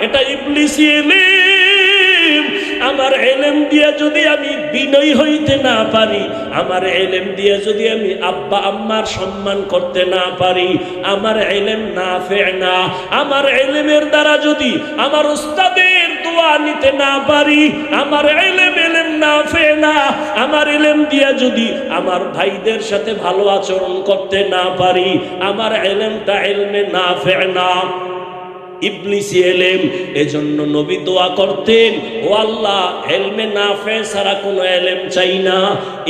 এটা ইবলিসি ইলম। আমার ইলম দিয়ে যদি আমি বিনয়ী হইতে না পারি, আমার ইলম দিয়ে যদি আমি আব্বা আম্মার সম্মান করতে না পারি, আমার ইলম নাফে না। আমার ইলমের দ্বারা যদি আমার উস্তাদের দোয়া নিতে না পারি, আমার ইলম নাফে না। আমার ইলম দিয়ে যদি আমার ভাইদের সাথে ভালো আচরণ করতে না পারি, আমার ইলমটা ইলমে নাফে না, ইবলিসি ইলম। এজন্য নবী দোয়া করতেন, ও আল্লাহ ইলমে নাফে ছাড়া কোনো ইলম চাই না।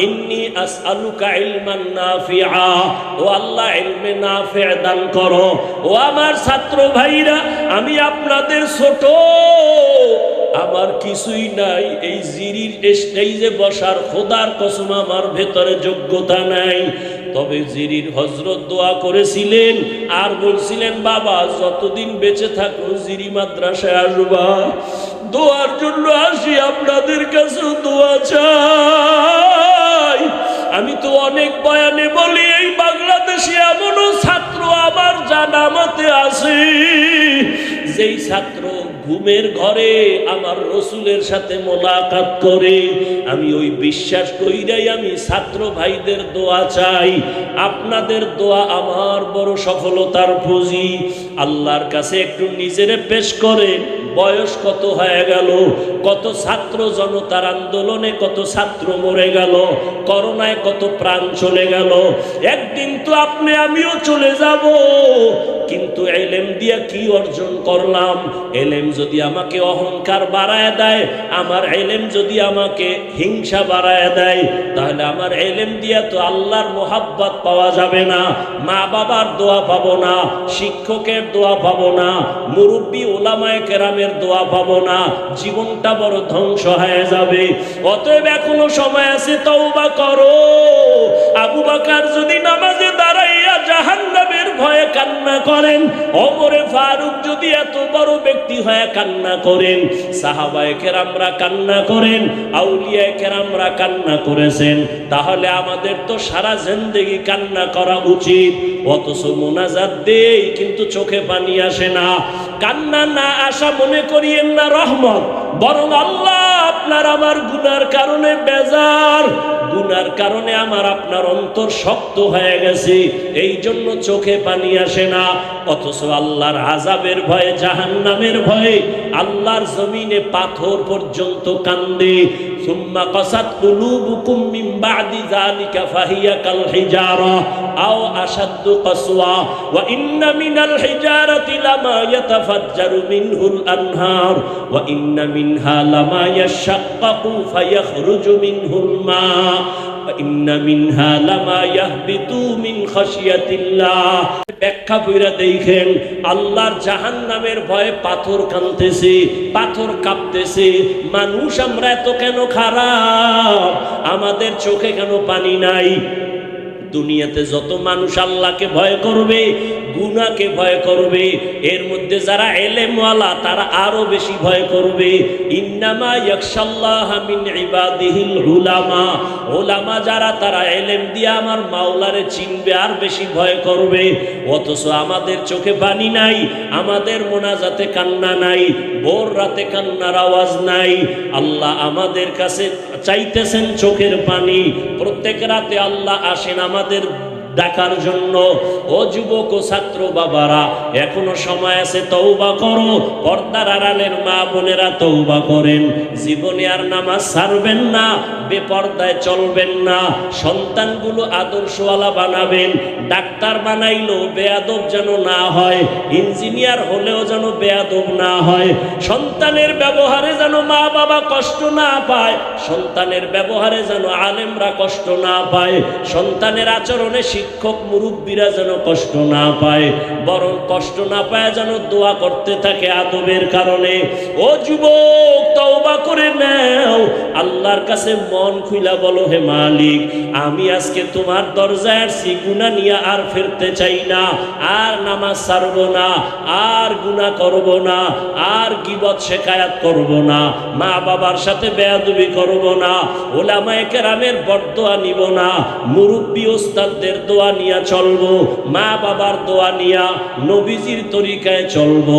ইন্নী আসআলুকা ইলমান নাফিআ, ও আল্লাহ ইলমে নাফে দান করো। ও আমার ছাত্র ভাইরা, আমি আপনাদের ছোট, আমার কিছুই নাই, এই জিরির স্টেজে বসার খোদার কসম আমার ভেতরে যোগ্যতা নাই। তবে জিরির হযরত দোয়া করেছিলেন আর বলছিলেন, বাবা যতদিন বেঁচে থাকো জিরি মাদ্রাসায় আসবা, দোয়ার জন্য আসি, আপনাদের কাছে দোয়া চাই। আমি তো অনেক বয়ানে বলি, এই বাংলাদেশে এমনও ছাত্র আমার জানা মতে আছে, যেই ছাত্র ঘুমের ঘরে আমার রসুলের সাথে মোলাকাত করে। আমি ওই বিশ্বাস কইরাই আমি ছাত্র ভাইদের দোয়া চাই। আপনাদের দোয়া আমার বড় সফলতার পুঁজি। আল্লাহর কাছে একটু নিজেরে পেশ করে, বয়স কত হয়ে গেল, কত ছাত্র জনতার আন্দোলনে কত ছাত্র মরে গেল, করোনায় কত প্রাণ চলে গেল। একদিন তো আপনি আমিও চলে যাব, কিন্তু ইলম দিয়া কি অর্জন করলাম? ইলম যদি আমাকে অহংকার বাড়ায় দেয়, আমার ইলম যদি আমাকে হিংসা বাড়ায় দেয়, তাহলে আমার ইলম দিয়া তো আল্লাহর মোহাব্বত পাওয়া যাবে না, মা বাবার দোয়া পাবো না, শিক্ষকের দোয়া পাবো না, মুরব্বী ওলামায়ে কেরামের দোয়া পাবো না, জীবনটা বড় ধ্বংস হয়ে যাবে। অতএব এখনো সময় আছে, তওবা করো। আবু বকর যদি নামাজে দাঁড়াইয়া জাহান্নামের ভয়ে কান্না করেন, ওমরে ফারুক যদি এত বড় ব্যক্তি হয়ে কান্না করেন, সাহাবায়ে কেরামরা কান্না করেন, আউলিয়ায়ে কেরামরা কান্না করেছেন, তাহলে আমাদের তো সারা জিন্দেগি কান্না করা উচিত। অথচ মোনাজাত দেই কিন্তু চোখে পানি আসে না। কান্না না আসা মনে করিয়েন না রহমত, বরং আল্লাহ আপনার আমার গুনার কারণে বেজার, গুনার কারণে আমার আপনার অন্তর শক্ত হয়ে গেছে, এই জন্য চোখে পানি আসে না। অথচ আল্লাহর আযাবের ভয়ে, জাহান্নামের ভয়ে আল্লাহর জমিনে পাথর পর্যন্ত কান্দে। সুম্মা কাসাত কুলুবুকুম মিন বাদি যালিকা ফাহিয়া কাল হিজারা আও আশাদ্দু কাসওয়া ওয়া ইন্না মিনাল হিজারাতি লামা ইয়াতাফাজ্জারু মিনহুল আনহার ওয়া ইন্না মিনহা লামা ইয়াশাক্কাকু ফায়াখরুজু মিনহুল মা ওয়া ইন্না মিনহা লামা ইয়াহবিতু মিন খাশিয়াতিল্লাহ। ব্যাখ্যা কইরা দেখেন, আল্লাহর জাহান্নামের ভয়ে পাথর কাঁদতেছে, পাথর কাঁপতেছে। মানুষ আমরা এত কেন খারাপ? আমাদের চোখে কেন পানি নাই? দুনিয়াতে যত মানুষ আল্লাহকে ভয় করবে, গুনাহকে ভয় করবে, এর মধ্যে যারা ইলমওয়ালা তারা আরো বেশি ভয় করবে। ইন্নামা ইয়াখশাল্লাহা মিন ইবাদিহিল উলামা, উলামা যারা তারা ইলম দিয়ে আমার মাওলারে চিনবে, আর বেশি ভয় করবে। অথচ আমাদের চোখে পানি নাই, আমাদের মোনাজাতে কান্না নাই, ভোর রাতে কান্নার আওয়াজ নাই। আল্লাহ আমাদের কাছে চাইতেছেন চোখের পানি। প্রত্যেক রাতে আল্লাহ আসেন আমাদের ডাকার জন্য। ও যুবক ও ছাত্র বাবারা, এখনো সময় আছে, তওবা করো। পর্দার আড়ালের মা বোনেরা তওবা করেন। জীবনে আর নামাজ ছাড়বেন না, বেপর্দায় চলবেন না। সন্তানগুলো আদর্শওয়ালা বানাবেন। ডাক্তার বানাইলো বেয়াদব যেন না হয়, ইঞ্জিনিয়ার হলেও যেন বেয়াদব না হয়। সন্তানের ব্যবহারে যেন মা বাবা কষ্ট না পায়, সন্তানের ব্যবহারে যেন আলেমরা কষ্ট না পায়, সন্তানের আচরণে শিক্ষক মুরব্বীরা যেন কষ্ট না পায়, বরং কষ্ট না পায় যেন দোয়া করতে থাকে আদবের কারণে। ও যুবক, তওবা করে নাও, আল্লাহর কাছে মন খুইলা বলো, হে মালিক, আমি আজকে তোমার দরজায় আসছি, গুনাহ নিয়ে আর ফিরতে চাই না, আর নামাজ ছাড়ব না, আর গুনাহ করব না, আর গীবত শিকায়াত করব না, মা বাবার সাথে বেয়াদবি করব না, উলামায়ে কেরামের বরদোয়া নিব না, মুরব্বী ওস্তাদদের দোয়া নিয়া চলবো, মা বাবার দোয়া নিয়া নবীজির তরিকায় চলবো।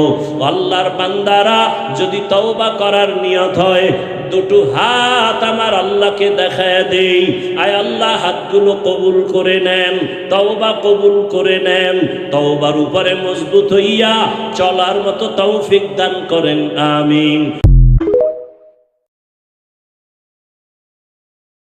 আল্লাহর বান্দারা যদি তওবা করার নিয়ত হয়, দুটো হাত আমার আল্লাহকে দেখায় দেই, আয় আল্লাহ হাতগুলো কবুল করে নেন, তওবা কবুল করে নেন, তওবার উপরে মজবুত হইয়া চলার মতো তৌফিক দান করেন, আমিন।